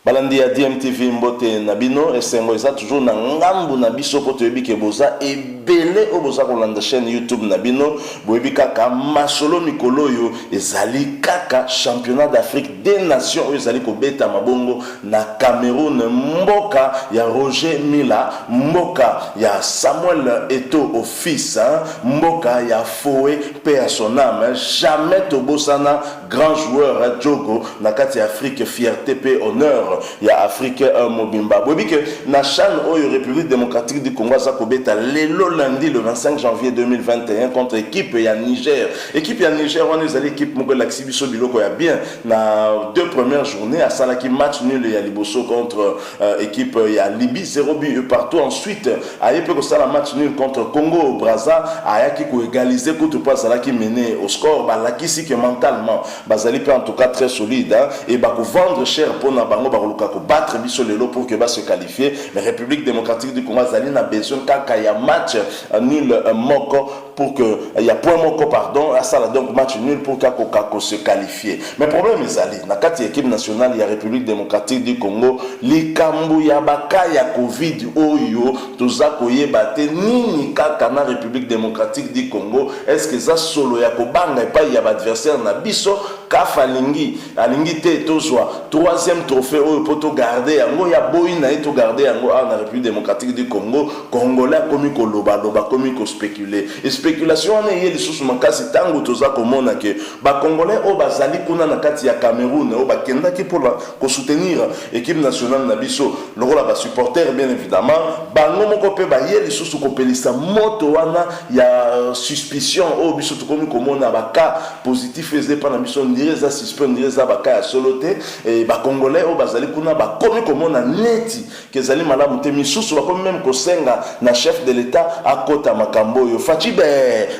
Balandi ya DMTV mbote nabino esengo eza toujours na ngambu na biso poto yebike boza ebele o boza kolanda chaîne YouTube nabino boyebi kaka masolo mikolo yo ezali kaka championnat d'Afrique des nations o ezali kobeta mabongo na Cameroun, mboka ya Roger Mila, mboka ya Samuel Eto'o office, mboka ya Foe paix à son âme. Jamais tobosana grand joueur Djogo na kati ya Afrique fierté paix honneur ya Afrique mobimba boyebi ke na CHAN oyo République démocratique du Congo za kobeta lelo lundi le 25 janvier 2021 contre équipe ya Niger. Équipe ya Niger on ezali équipe moko laksi biso biloko ya bien na deux premières journées à salaki match nul ya liboso contre équipe ya Libye 0 but partout. Ensuite ayepe ko sala match nul contre Congo Brazza ayaki ko égaliser contre pas salaki mené au score balakisi que mentalement bazali en tout cas très solide et ba ko vendre cher pour na bango luka ko battre biso lelo pour que ba se qualifier. La République démocratique du Congo zali na besoin kaka ya match nul moko pour que il y a point moko pardon à ça donc match nul pour kako se qualifier. Mais problème ezali na kati équipe nationale ya République démocratique du Congo likambu ya baka ya Covid oyo toza koyeba te nini kaka na République démocratique du Congo. Est-ce que ça solo ya ko banga pa ya adversaire na biso kafa lingi alingi te tozwa troisième trophée oyo poto garder yango ya boyi na to garder yango na République démocratique du Congo. Congolais komi ko loba komi ko spéculer et spéculation on est lisusu makasi tango toza komona ke ba congolais o bazali kuna na kati ya Cameroun o bakenda ki pour ko soutenir équipe nationale na biso lokola ba supporter bien évidemment bango moko pe ba lisusu ko pelisa moto wana ya suspicion o biso to komi komona ba cas positif ezé pa na biso ndire za suspect ndire za ba cas ya soloté et ba congolais o bazali kuna ba komi komona neti kezali malamu te misusu ba komi même ko senga na chef de l'état akota makambo yo Fachibe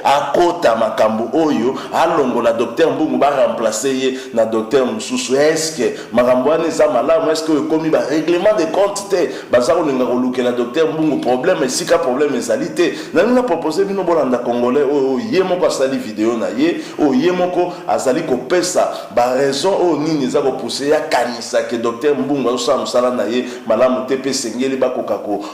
akota makambo oyo alongola docteur Mbungu ba remplacer ye na docteur Mususu. Est-ce que makambo ane za malamu est-ce que komi ba règlement de compte te baza ko linga ko lukela docteur Mbungu problème esika problème ezali te na nina proposer bino bolanda congolais oyo ye moko asali vidéo na ye o ye moko azali ko pesa ba raison o nini za ko pousser ya kanisa que docteur Mbungu azosa musala na ye malamu te pe sengeli ba ko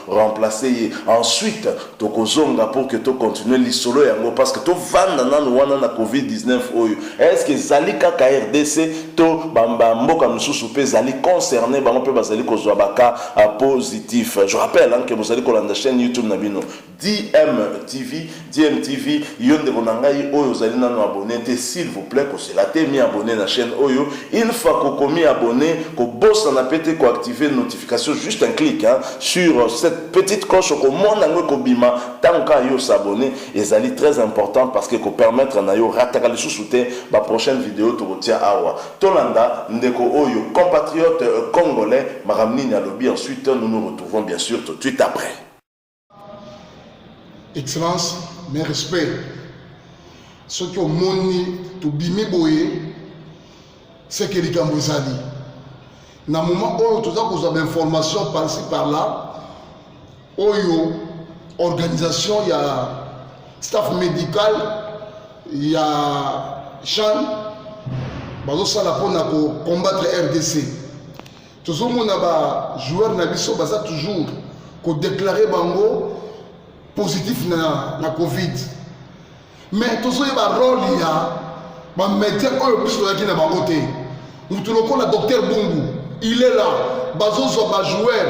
remplacer ye. Ensuite tokozonga pour que to continuer l'isolo yango parce que to vanda nanu wana na Covid-19 oyo. Est-ce que zali kaka RDC to bamba mboka mususu pe zali concerné bango pe bazali kozwa baka positif. Je rappelle que vous allez kolanda chaîne YouTube na bino DMTV yonde konangai oyo zali nanu abonné te s'il vous plaît ko se la te mi abonné na chaîne oyo. Une fois ko komi abonné ko bossa na pété ko activer notification juste un clic sur cette petite cloche ko mona ngo ko bima tant ka yo s'abonner ezali très important parce que ko permettre na yo rataka le sous-souté ba prochaine vidéo to tia awa tolanda ndeko oyo compatriote congolais maramni na lobby. Ensuite nous nous retrouvons bien sûr tout de suite après. Excellence, mes respects. Ce qui ont moni to bimi boye c'est que les Cambozali. Na moment où tout ça vous avez information par-ci par-là, oyo organisation il y a staff médical, il y a CHAN, bazo sala pona ko combattre RDC. Toujours mon aba joueur na biso baza toujours ko déclarer bango positif na Covid. Mais toujours il y a rôle il y a ba médecin oyo biso yaki na bango te. Mutu lokola docteur Bungu, il est là, bazo so ba joueur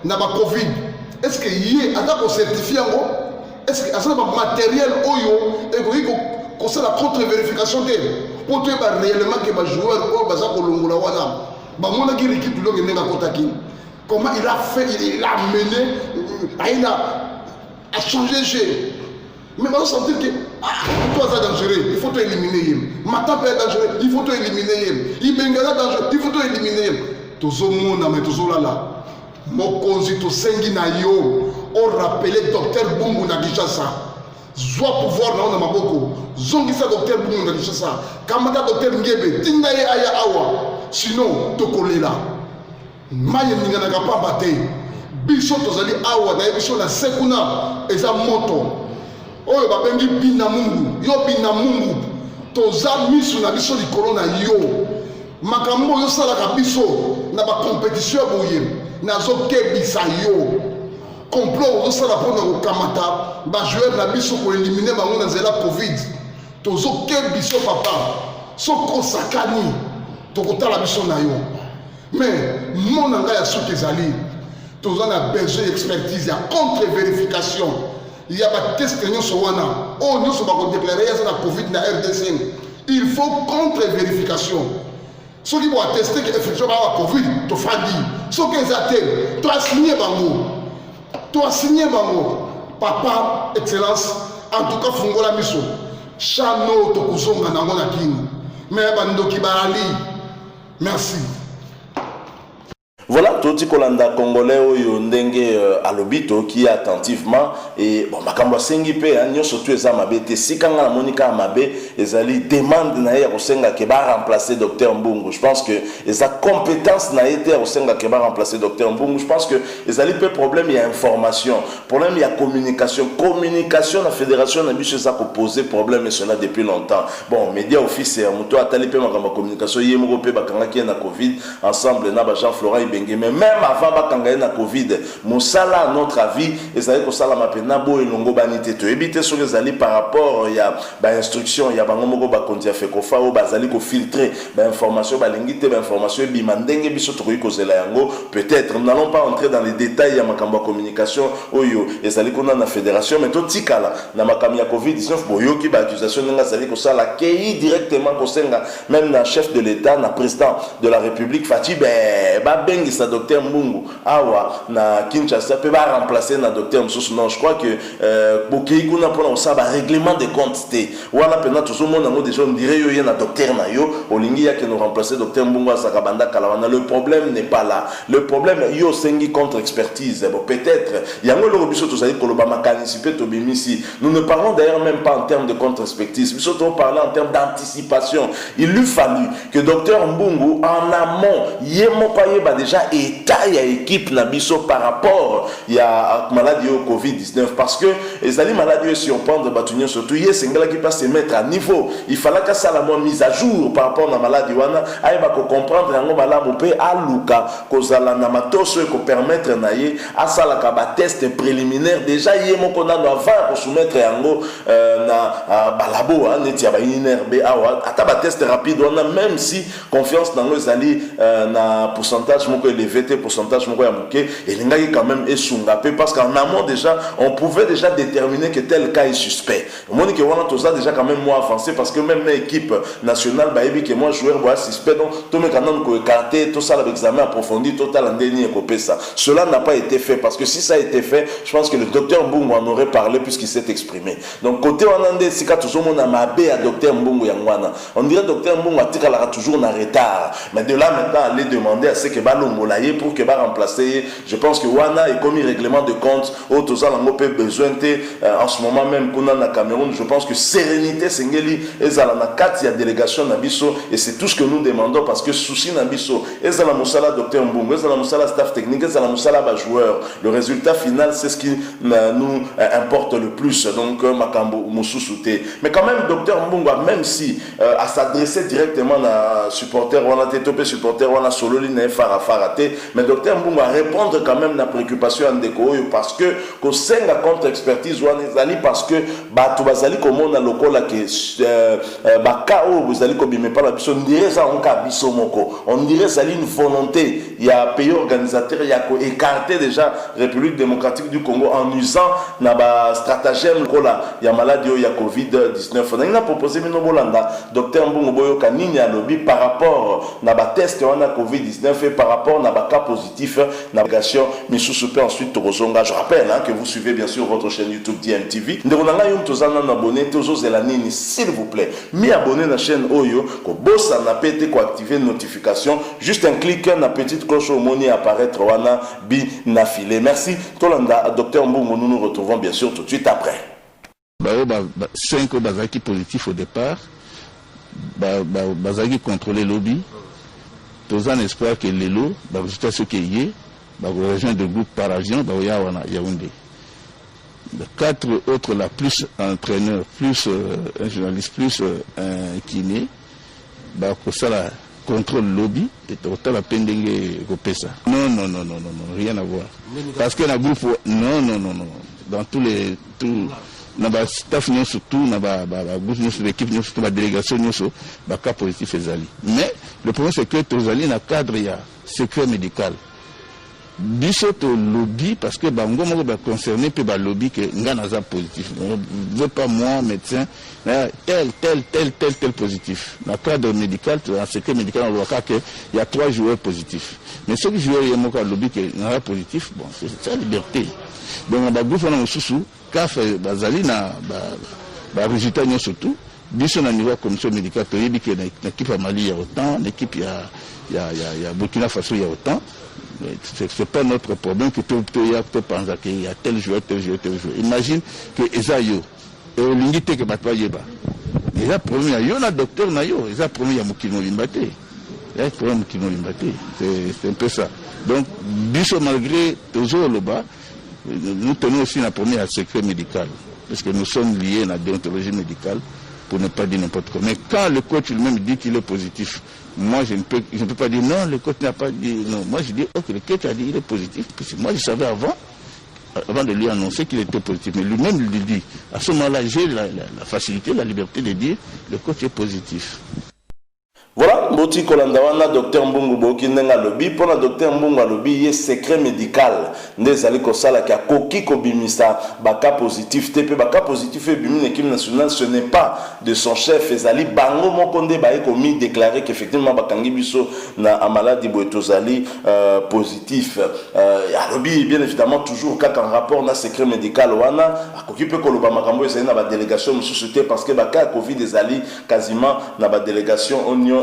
na ba Covid. Est-ce que yé ata ko certifier ngo? Est-ce que asa ba matériel oyo et ko ça la contre-vérification de pour te ba réellement que ba joueur oyo baza ko longola wana. Ba mona ki l'équipe longue nenga kotaki. Comment il a fait, il a mené, il a changé le jeu. Mais on sentir que toi c'est dangereux, il faut te éliminer. Matap est dangereux, il faut te éliminer. Il bengala dangereux, il faut te éliminer. Tozo mona mais tozo lala. Mokonzi to sengi na yo, on rappelait docteur Bungu na Kinshasa. Zwa pouvoir na maboko. Zongi sa docteur Bungu na Kinshasa. Kamata docteur Ngebe, tinga ye aya awa. Sinon tokolela. Maye ninga na kapamba te. Biso tozali awa na biso na sekuna eza moto. Oyo babengi bina mungu, yo bina mungu. Toza misu na biso likolo na yo. makambo yo sala kabiso na ba compétition boye nazo kebisa yo complot yo sala pona ko kamata ba joueur na biso ko éliminer bango na zela covid tozo kebiso papa soko sakani tokotala biso na yo mais mon anga ya soki ezali tozo na besoin d'expertise ya contre-vérification il y a ba test nyonso wana o nyonso ba ko déclarer ya na covid na RDC il faut contre-vérification. Ceux qui vont attester qu'effectivement la Covid, tu fais dire. Ceux qui ont été, tu as signé bango. Tu as signé bango. Papa, excellence, en tout cas, Fungola Miso. Chano, Tokuzonga, Nangona King. Mais Bando Kibarali. Merci. Voilà, tout le Kolanda congolais oyo ndenge alobito qui attentivement et bon makambo sengi pe anyo surtout eza mabe te sikanga na monika mabe ezali demande na ya kosenga ke ba remplacer docteur Mbungu. Je pense que eza compétence na été kosenga ke ba remplacer docteur Mbungu. Je pense que ezali pe problème il y a information, problème il y a communication la fédération na biso ça ko poser problème et cela depuis longtemps. Bon, média officiel muto atali pe makambo communication yemo pe bakanga ki na Covid ensemble na ba Jean Florent mais même avant bakanga na Covid mosala à notre avis ezali ko sala mapena bo elongo banité to ebité sur les ali par rapport il y a ba instruction il y a bango moko ba konti afeko fa o bazali ko filtrer ba information ba lingité ba information bimandenge biso to ko zela yango peut-être nous n'allons pas entrer dans les détails ya makambo communication oyo ezali ko na fédération mais to tikala na makambo ya Covid-19 boyo ki ba accusation nga zali ko sala kei directement ko senga même na chef de l'état na président de la République Fati ba bengi sa docteur Mbungu awa na Kinshasa peut pas remplacer na docteur Msusu. Non, je crois que bokei kuna pona ça ba règlement de compte té wana pena tout le monde ngo déjà on dirait yo na docteur na yo olingi ya que nous remplacer docteur Mbungu sa kabanda kalawana. Le problème n'est pas là, le problème yo sengi contre expertise bon peut-être yango le biso to sali koloba makanisipe to bimisi. Nous ne parlons d'ailleurs même pas en termes de contre expertise, biso to parler en termes d'anticipation. Il lui fallu que docteur Mbungu en amont yemo paye ba déjà état ya équipe na biso par rapport ya maladie au Covid-19 parce que les ali maladie surprendre batunyo surtout hier singala qui pas se mettre à niveau. Il fallait que ça la mise à jour par rapport à la maladie wana aiba ko comprendre yango malamu pe aluka kozala na matoso ko permettre na ye asala ka ba test préliminaire déjà yemo ko na avant ko soumettre yango na balabo neti ya ba inerbe awa ata ba test rapide wana même si confiance dans les ali na pourcentage moko élevé pourcentage moko ya moké et l'ingaki quand même esungapé parce qu'en amont déjà on pouvait déjà déterminer que tel cas est suspect. Moni que wana toza déjà quand même moins avancé parce que même l'équipe nationale ba ebi que moi joueur bois suspect donc tout me quand ko écarté tout ça l'examen approfondi total en dernier copé ça. Cela n'a pas été fait parce que si ça a été fait, je pense que le docteur Mbungu en aurait parlé puisqu'il s'est exprimé. Donc côté wanande sika toujours mon amabe à docteur Mbungu yangwana. On dirait docteur Mbungu atikala toujours na retard. Mais de là maintenant aller demander à ce que balongolaye pour que va remplacer. Je pense que wana est commis règlement de compte au toza lango pe besoin en ce moment même qu'on a na Cameroun. Je pense que sérénité sengeli ezala na kati ya délégation na biso et c'est tout ce que nous demandons parce que souci na biso ezala musala docteur Mbungu ezala musala staff technique ezala musala ba joueur. Le résultat final c'est ce qui nous importe le plus donc makambo mususute. Mais quand même docteur Mbungu même si à s'adresser directement na supporter wana topé supporter wana sololi na farate mais docteur Mbungu à répondre quand même na préoccupation en déco parce que ko senga contre expertise wana ezali parce que bato bazali komona lokola que baka o bazali ko bimé pas la biso on dirait ça on ka biso moko on dirait ça une volonté il y a pays organisateur il y a ko écarter déjà République démocratique du Congo en usant na ba stratagème kola ya maladie ya Covid-19 on a proposé mino bolanda docteur Mbungu boyo kanini ya lobby par rapport na ba test wana Covid-19 et par rapport na ba cas positif navigation misusu pe ensuite tozonga. Je rappelle que vous suivez bien sûr votre chaîne YouTube DMTV ndonanga yum tozana na abonné tozozela nini s'il vous plaît mi abonner na chaîne oyo ko bossa na pété ko activer notification juste un clic na petite cloche au moni apparaître wana bi na filé. Merci Tolanda docteur Mbungu, nous nous retrouvons bien sûr tout de suite après. 5 bazaki positif au départ bazaki contrôler lobby tous en espoir que les lots jusqu'à ce qu'il y ait rejoindre le groupe par région Yaoundé. 4 autres là, plus un entraîneur, plus un journaliste, plus un kiné, pour ça la contrôle lobby et total à pendenge ça. Non, rien à voir. Parce que la groupe, non. Dans tous les, dans le staff, surtout, dans l'équipe, dans la délégation, dans cas positif ezali. Mais le problème c'est que tozali dans le cadre, il y a secret médical. Bisoto lobby parce que bango moko ba concerné pe ba lobby que ngana positif. On ne veut pas moi médecin tel positif. Dans le cadre médical, dans le secret médical on voit que il y a 3 joueurs positifs. Mais ceux qui jouent yemo ka lobby que ngana positif, bon c'est sa liberté. Donc on va goufa na mususu kaf bazali na ba résultat nyo surtout biso na niveau commission médicale to yebi que na équipe à Mali il y a autant, l'équipe il y a Burkina Faso il y a autant. C'est pas notre problème que tout pense qu'il y a tel joueur. Imagine que Esayo et l'unité que Batwa Yeba. Il a promis à Yona docteur Nayo, il a promis à Mukino Limbate. C'est un peu ça. Donc, biso malgré toujours le bas, nous tenons aussi la première secret médical. Parce que nous sommes liés à la déontologie médicale, pour ne pas dire n'importe quoi. Mais quand le coach lui-même dit qu'il est positif, moi je ne peux pas dire non, le coach n'a pas dit non. Moi je dis ok, le coach a dit qu'il est positif. Parce que moi je savais avant de lui annoncer qu'il était positif. Mais lui-même lui dit, à ce moment-là j'ai la facilité, la liberté de dire le coach est positif. Voilà, Boti Kolandawana, docteur Mbungu Boki Nenga Lobby, pour le docteur Mbungu Lobby, il y a secret médical. Des alliés Kosala qui a Koki Kobimisa, Baka positif, TP Baka positif et Bimin, l'équipe nationale, ce n'est pas de son chef, Ezali Bango Mokonde Baye Komi déclaré qu'effectivement Bakangi Biso na Amaladi Boetozali positif. À Lobby, bien évidemment, toujours quand en rapport na secret médical, Wana, à Koki Pe Koloba Makambo, c'est une délégation société parce que Baka Covid des alliés quasiment na délégation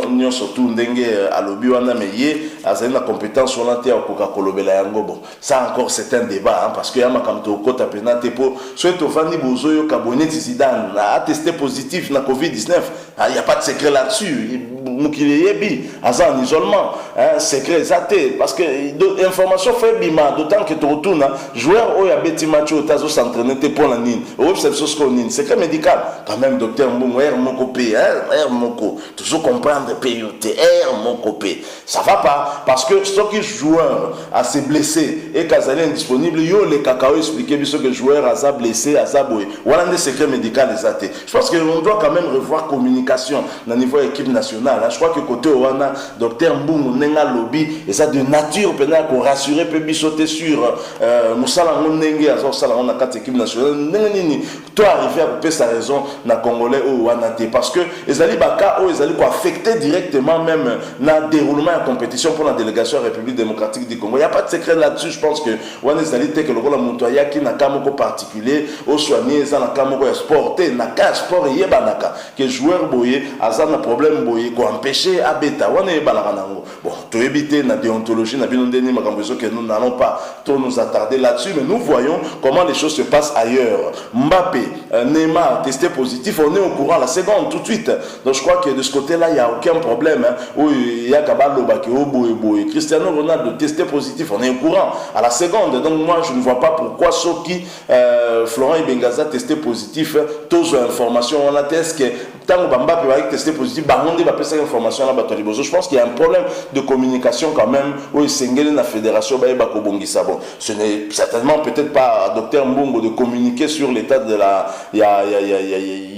Union surtout ndenge alobi wana meye azali na compétence wana te akoka kolobela yango bon ça encore c'est un débat hein, parce que ya makamto kota penate po soit ofandi bozoyo kaboneti Zidane a testé positif na Covid-19 il y a pas de secret là-dessus mukile yebi aza en isolement hein, secret zate parce que information fait bima d'autant que tu retournes joueur oya beti match otazo s'entraîner te pour la nine observation ce qu'on nine secret médical quand même docteur Mbungu moko p hein moko toujours comprendre PUTR, mon copé. Ça va pas, parce que ce qui joueur a se blessé et Kazali indisponible, yo les cacao expliquer ce que le joueur a blessé, a zaboué. Voilà des secrets médicaux des athées. Je pense qu'on doit quand même revoir communication au niveau équipe nationale. Je crois que côté Owana, docteur Mbungu, Nenga Lobby, et ça de nature, peut-être qu'on rassurer, peut sauter sur Moussala Nenge, Azor Salamon, na 4 équipes nationales. Nini, toi arriver à couper sa raison, na Congolais ou Owana, parce que les Ali Baka, ils allaient affecter directement même dans le déroulement de la compétition pour la délégation République démocratique du Congo. Il n'y a pas de secret là-dessus. Je pense que on est allé que le rôle montoya qui n'a qu'un mot particulier au soigné ça n'a qu'un mot sporté n'a qu'un sport et banaka que joueur boyé a ça un problème boyé quoi empêcher à bêta on est balaranango bon to éviter la déontologie n'a bien donné ma conviction que nous n'allons pas trop nous attarder là-dessus mais nous voyons comment les choses se passent ailleurs. Mbappé, Neymar testé positif, on est au courant la seconde tout de suite. Donc je crois que de ce côté-là il y a aucun problème hein. Où il y a Kabalo Baki Oboe Cristiano Ronaldo testé positif, on est au courant à la seconde. Donc moi je ne vois pas pourquoi Soki Florent Ibengaza testé positif, tous informations on a testé que tant que Mbappé va testé positif, Baronde va passer information à la bataille. Je pense qu'il y a un problème de communication quand même où il s'engage la fédération Baïbako Bongissa. Bon, ce n'est certainement peut-être pas docteur Mbongo de communiquer sur l'état de la il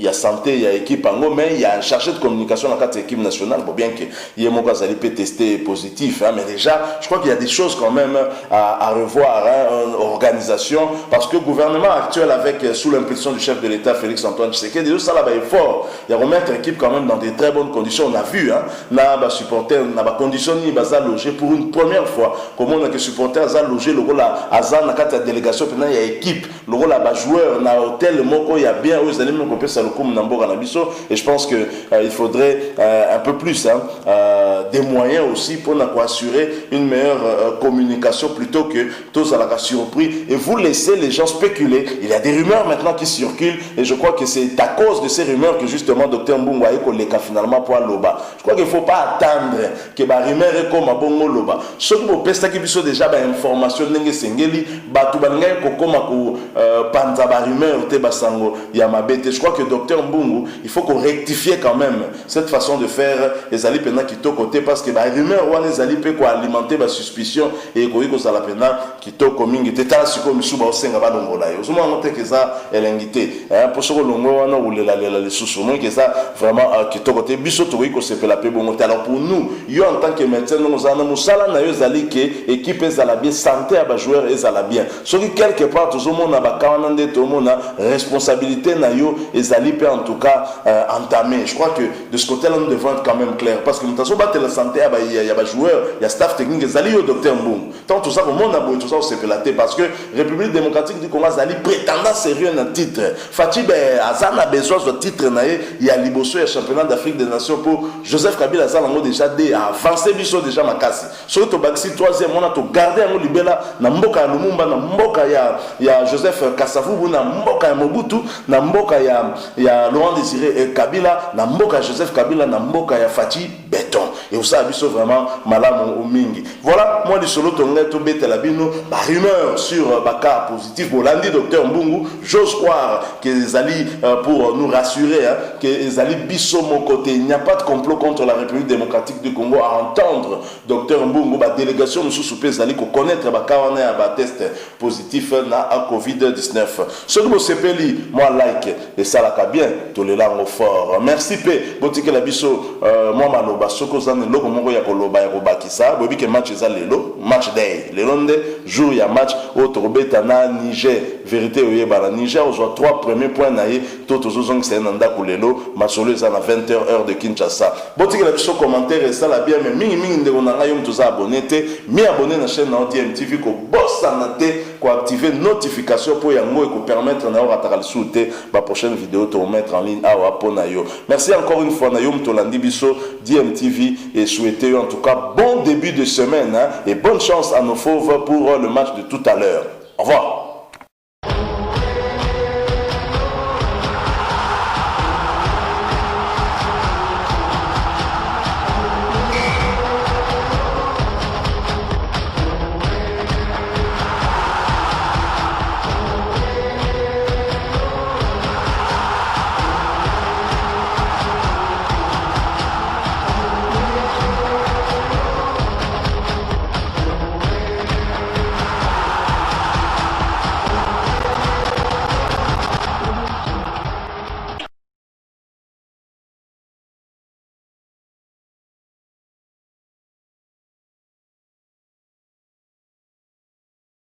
y a santé, il y a équipe en gros, mais il y a un chargé de communication dans la carte équipe nationale. Bon, bien que Yemoka Zali peut tester positif, hein, mais déjà, je crois qu'il y a des choses quand même à revoir, hein, organisation, parce que le gouvernement actuel, avec sous l'impulsion du chef de l'État, Félix Antoine Tshisekedi, ça là-bas est fort. Il y a remettre l'équipe quand même dans de très bonnes conditions. On a vu, hein, là, supporter, on a conditionné, baza logé pour une première fois. Comment on a que supporter a logé le rôle à Azan, la carte de délégation, il y a équipe, le rôle à joueur, dans hôtel, le mot il y a bien, vous allez me couper ça le coup, et je pense que il faudrait un peu plus, hein, des moyens aussi pour assurer une meilleure communication plutôt que tous à la surpris et vous laissez les gens spéculer. Il y a des rumeurs maintenant qui circulent et je crois que c'est à cause de ces rumeurs que justement docteur Mbungu aye koleka finalement pour loba. Je crois qu'il faut pas attendre que ba rumeur comme bongo loba. Ce qui vous peste qui biso déjà ba information ndenge sengeli batu balinga ko koma ko panza ba rumeur te basango ya mabete. Je crois que docteur Mbungu, il faut qu'on rectifie quand même cette façon de faire les ali pendant qui to côté parce que ba rumeur wana les ali peut ko alimenter ba suspicion et ko iko sala pendant qui to komingi te tala siko misuba osenga ba longola yo. Somo ngote que ça elengité. Pour ce longo wana ou les sous moins que ça vraiment qui to côté biso to iko se la pe bon. Alors pour nous, yo en tant que médecin nous en musala na yo zali que équipe ezala bien santé à ba joueur ezala bien. Ce qui quelque part tout le monde na ba kanande tout le monde na responsabilité na yo ezali peut en tout cas entamé. Je crois que de ce côté-là nous devons être quand même clair parce que nous avons battu la santé il y a ba joueur, il y a staff technique ezali yo docteur Mbungu. Tant tout ça au monde na boy tout ça c'est pelaté parce que République démocratique du Congo ezali prétendant sérieux na titre. Fatibe azana besoin de titre na il y a liboso et championnat d'Afrique des Nations pour Joseph Kabila azana ngo déjà dé avancer biso déjà makasi. So to baxi 3e on a to garder ngo libela na mboka ya Lumumba na mboka ya Joseph Kasavubu na mboka ya Mobutu na mboka ya Laurent Désiré Kabila na mboka ya Joseph Kabila na mboka ya Fati Béton. Et vous savez biso vraiment malamu au mingi. Voilà, moi du solo tonga to betela bino ba rumeur sur baka positif Bolandi docteur Mbungu, j'ose croire que les alliés pour nous rassurer que les alliés biso mon côté, il n'y a pas de complot contre la République démocratique du Congo à entendre docteur Mbungu ba délégation nous sous les alliés qu'on connaître baka on a ba test positif na COVID-19. Ce que vous sepeli moi like et ça la bien tous les langues fort. Merci P botike la biso moi maloba soko zane loko moko ya koloba ya kobakisa bobi ke match za lelo match day le londe jour ya match autre beta na Niger vérité oyeba na Niger on soit 3 premiers points naé toto zozong c'est nanda kulelo masolo za na 20h heure de Kinshasa botike la biso commentaire et ça la bien mais mingi ndeko na ngayo mtu za abonné te mi abonné na chaîne na DMTV ko bossa na te ko activer notification pour yango et ko permettre na ora takal souté ba prochaine vidéo to mettre en ligne awa pona yo. Merci encore une fois na yo mtolandi biso DMTV et souhaitez en tout cas bon début de semaine et bonne chance à nos fauves pour le match de tout à l'heure. Au revoir.